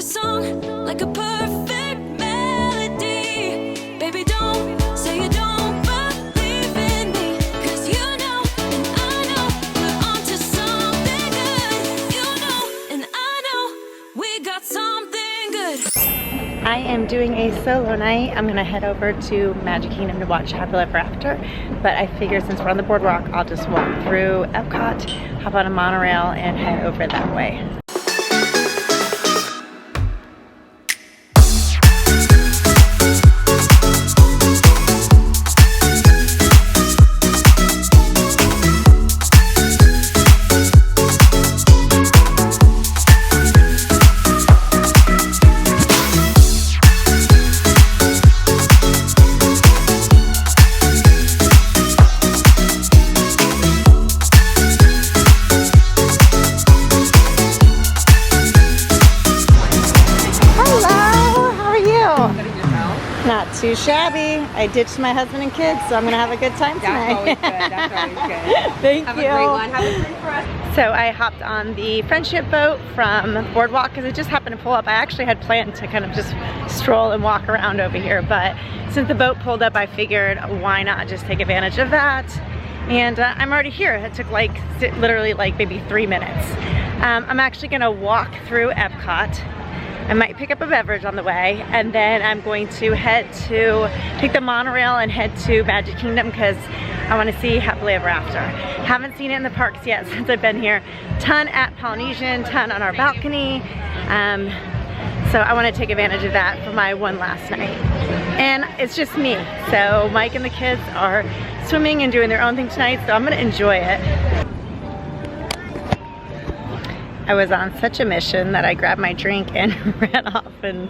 song like a perfect melody. Baby, don't say you don't believe in me, 'cause you know and I know we're onto something good. You know and I know we got something good. I am doing a solo night. I'm gonna head over to Magic Kingdom to watch Happily Ever After, but I figure since we're on the boardwalk, I'll just walk through EPCOT, hop on a monorail, and head over that way. Not too shabby. I ditched my husband and kids, so I'm gonna have a good time tonight. That's always good. That's always good. Thank Have you. a great one. Have a drink for us. So I hopped on the friendship boat from Boardwalk because it just happened to pull up. I actually had planned to kind of just stroll and walk around over here, but since the boat pulled up, I figured why not just take advantage of that. And I'm already here. It took like literally like maybe 3 minutes. I'm actually gonna walk through EPCOT. I might pick up a beverage on the way, and then I'm going to take the monorail and head to Magic Kingdom because I want to see Happily Ever After. Haven't seen it in the parks yet since I've been here. Ton at Polynesian, ton on our balcony. So I want to take advantage of that for my one last night. And it's just me. So Mike and the kids are swimming and doing their own thing tonight, so I'm gonna enjoy it. I was on such a mission that I grabbed my drink and ran off and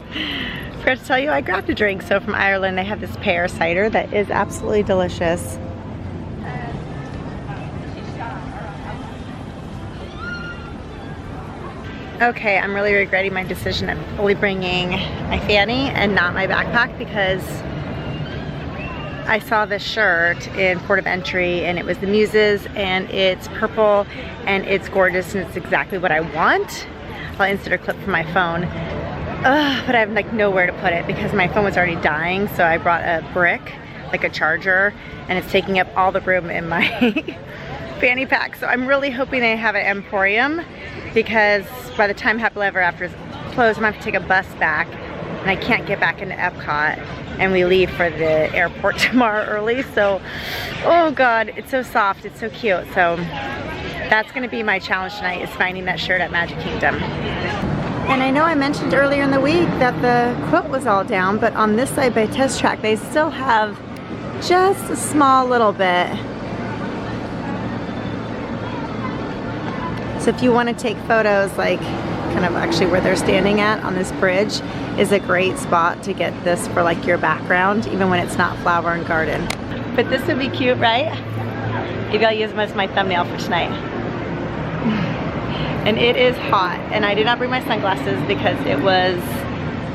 forgot to tell you I grabbed a drink. So from Ireland, they have this pear cider that is absolutely delicious. Okay, I'm really regretting my decision of only bringing my fanny and not my backpack because I saw this shirt in Port of Entry and it was the Muses and it's purple and it's gorgeous and it's exactly what I want. I'll insert a clip from my phone. But I have like nowhere to put it because my phone was already dying, so I brought a brick, like a charger, and it's taking up all the room in my fanny pack. So I'm really hoping they have an Emporium because by the time Happily Ever After is closed, I'm gonna have to take a bus back and I can't get back into EPCOT. And we leave for the airport tomorrow early, so oh god, it's so soft, it's so cute. So that's gonna be my challenge tonight, is finding that shirt at Magic Kingdom. And I know I mentioned earlier in the week that the quilt was all down, but on this side by Test Track they still have just a small little bit. So if you want to take photos, like kind of actually where they're standing at on this bridge is a great spot to get this for like your background, even when it's not flower and garden. But this would be cute, right? Maybe I'll use them as my thumbnail for tonight. And it is hot, and I did not bring my sunglasses because it was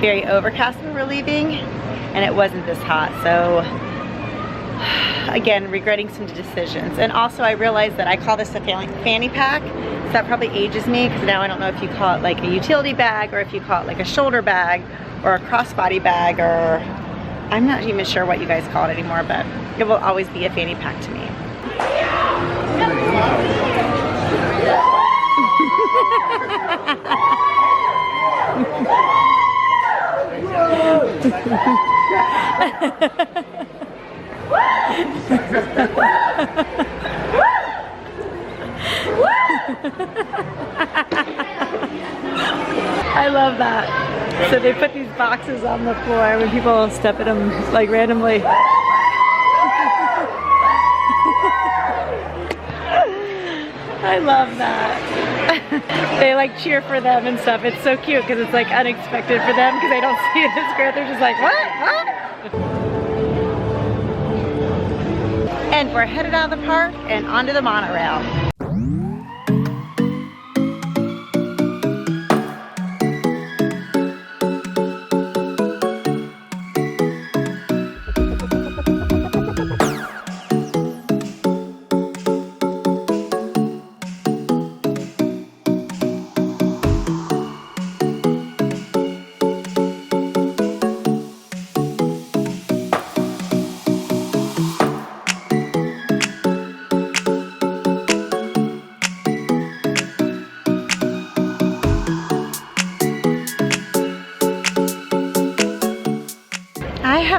very overcast when we were leaving, and it wasn't this hot. So again, regretting some decisions. And also I realized that I call this a fanny pack, so that probably ages me because now I don't know if you call it like a utility bag or if you call it like a shoulder bag or a crossbody bag, or I'm not even sure what you guys call it anymore, but it will always be a fanny pack to me. I love that. So they put these boxes on the floor when people step in them like randomly. I love that. They like cheer for them and stuff. It's so cute because it's like unexpected for them because they don't see it this great. They're just like, what? And we're headed out of the park and onto the monorail.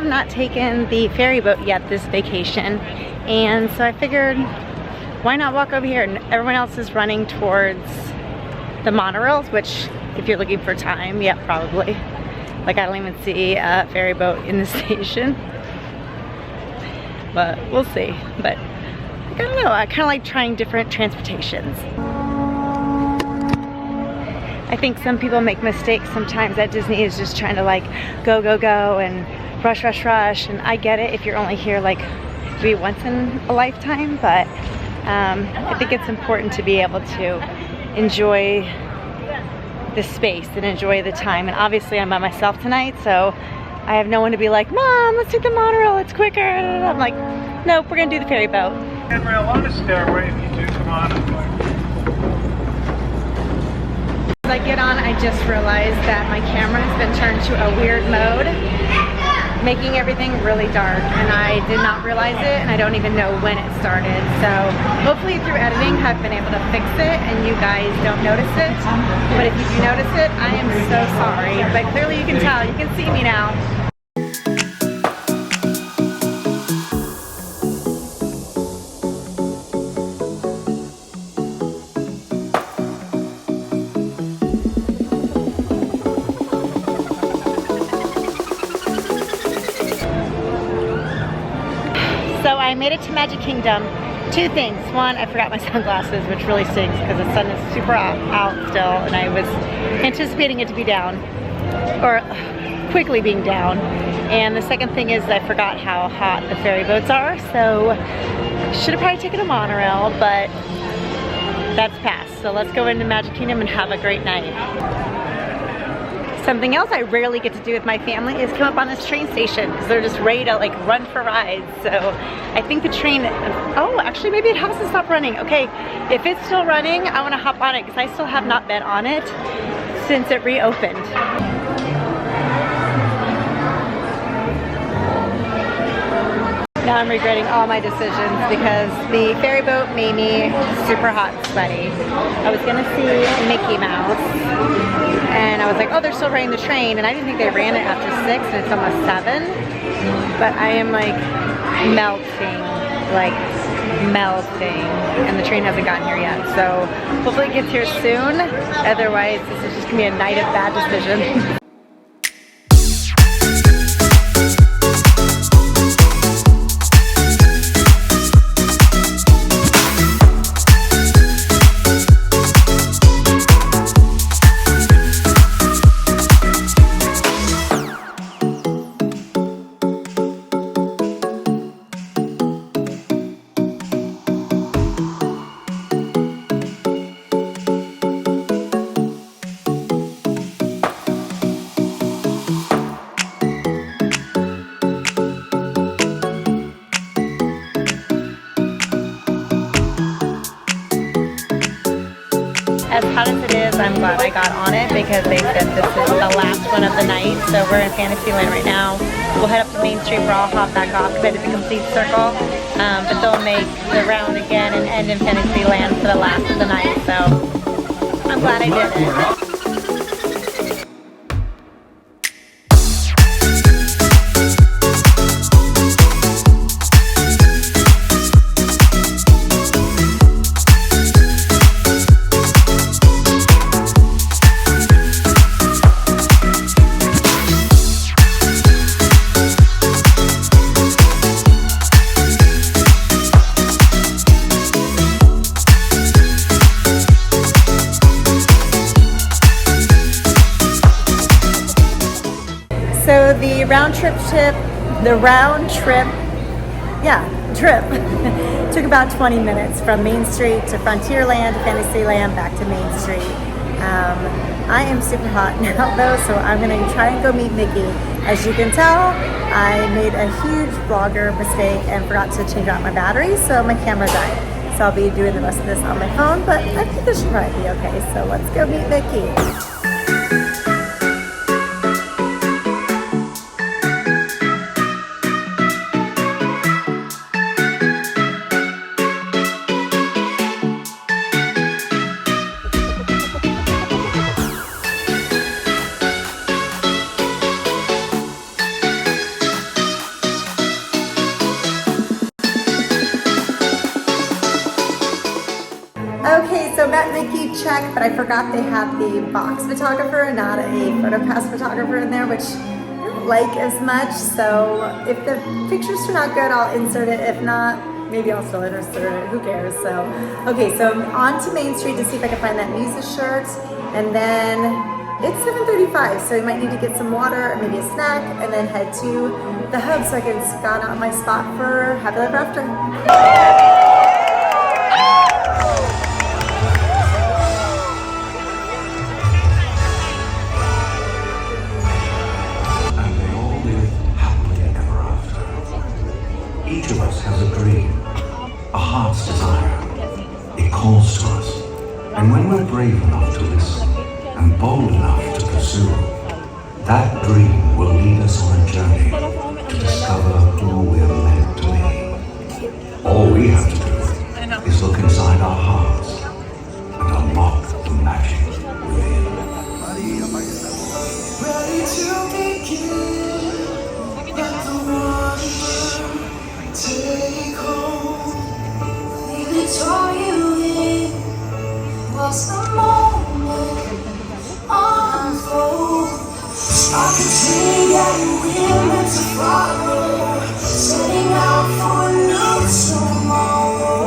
have not taken the ferry boat yet this vacation, and so I figured why not walk over here? And everyone else is running towards the monorails, which if you're looking for time, yeah, probably. Like I don't even see a ferry boat in the station, but we'll see. But I don't know, I kind of like trying different transportations. I think some people make mistakes sometimes at Disney is just trying to like go, go, go and rush, rush, rush. And I get it if you're only here like maybe once in a lifetime, but I think it's important to be able to enjoy the space and enjoy the time. And obviously I'm by myself tonight, so I have no one to be like, Mom, let's take the monorail, it's quicker. And I'm like, nope, we're gonna do the ferry boat. Handrail on the stairway if you do come on. As I get on, I just realized that my camera has been turned to a weird mode, making everything really dark, and I did not realize it, and I don't even know when it started. So hopefully through editing I've been able to fix it and you guys don't notice it. But if you do notice it, I am so sorry. But clearly you can tell, you can see me now. So I made it to Magic Kingdom. Two things. One, I forgot my sunglasses, which really stinks because the sun is super out still, and I was anticipating it to be down, or quickly being down. And the second thing is I forgot how hot the ferry boats are, so should have probably taken a monorail, but that's past. So let's go into Magic Kingdom and have a great night. Something else I rarely get to do with my family is come up on this train station because they're just ready to like run for rides. So I think the train, oh, actually maybe it hasn't stopped running. Okay, if it's still running, I want to hop on it because I still have not been on it since it reopened. Now I'm regretting all my decisions because the ferry boat made me super hot and sweaty. I was gonna see Mickey Mouse and I was like, oh, they're still running the train, and I didn't think they ran it after 6 and it's almost 7. But I am like melting, and the train hasn't gotten here yet. So hopefully it gets here soon. Otherwise, this is just gonna be a night of bad decisions. As hot as it is, I'm glad I got on it because they said this is the last one of the night. So we're in Fantasyland right now. We'll head up to Main Street where I'll hop back off because I did the complete circle. But they'll make the round again and end in Fantasyland for the last of the night. So I'm glad I did it. So the round trip took about 20 minutes from Main Street to Frontierland to Fantasyland back to Main Street. I am super hot now though, so I'm gonna try and go meet Mickey. As you can tell, I made a huge vlogger mistake and forgot to change out my battery, so my camera died. So I'll be doing the rest of this on my phone, but I think this should probably be okay. So let's go meet Mickey. so met Mickey, check, but I forgot they had the box photographer and not a photopass photographer in there, which I don't like as much. So if the pictures turn out good, I'll insert it. If not, maybe I'll still insert it. Who cares? So, okay, so I'm on to Main Street to see if I can find that Muses shirt. And then it's 7:35, so I might need to get some water, maybe a snack, and then head to the hub so I can scout out my spot for Happily Ever After. Each of us has a dream, a heart's desire. It calls to us. And when we're brave enough to listen and bold enough to pursue, that dream will lead us on a journey to discover who we're meant to be. All we have to do is look inside our hearts and unlock the magic within. Ready to begin, let the wonder take hold. Baby, draw you in. Watch the moment unfold. I can see that we're meant to follow, setting out for a new tomorrow.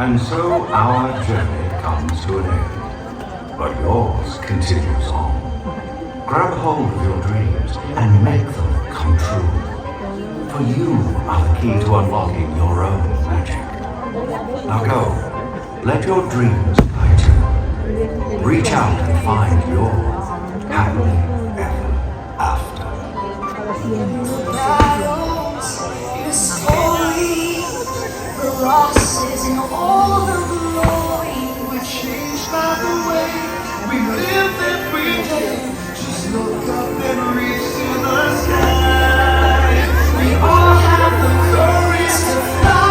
And so our journey comes to an end, but yours continues on. Grab hold of your dreams and make them come true. For you are the key to unlocking your own magic. Now go, let your dreams guide you. Reach out and find your happily ever after. The story, the losses and all the glory. We're changed by the way we live every day. Just look up and reach to the sky. We all have the courage to fly.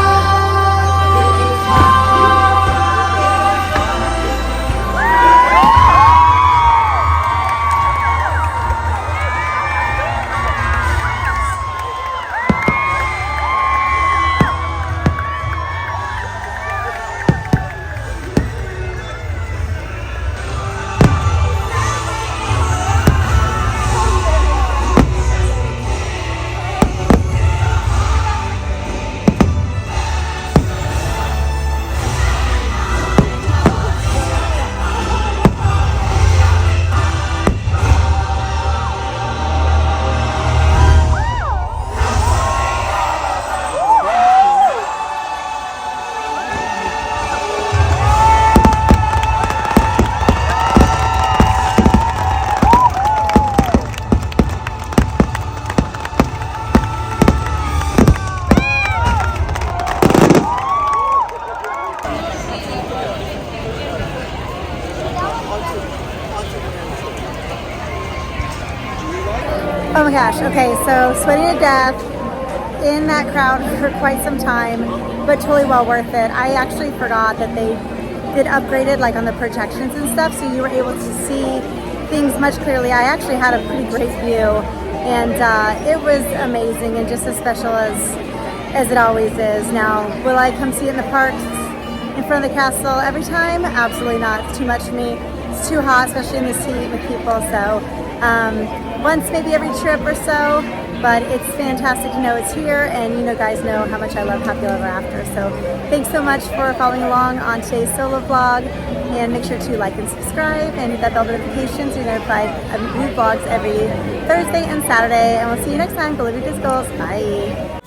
Oh my gosh, okay, so sweating to death in that crowd for quite some time, but totally well worth it. I actually forgot that they did upgraded like on the projections and stuff, so you were able to see things much clearly. I actually had a pretty great view, and it was amazing and just as special as it always is. Now, will I come see it in the parks in front of the castle every time? Absolutely not. It's too much for me. It's too hot, especially in this heat with people, so once maybe every trip or so, but it's fantastic to know it's here, and you know, guys know how much I love Happy Ever After. So thanks so much for following along on today's solo vlog, and make sure to like and subscribe and hit that bell notification so you're notified of new vlogs every Thursday and Saturday, and we'll see you next time. Go live your DisGoals. Bye.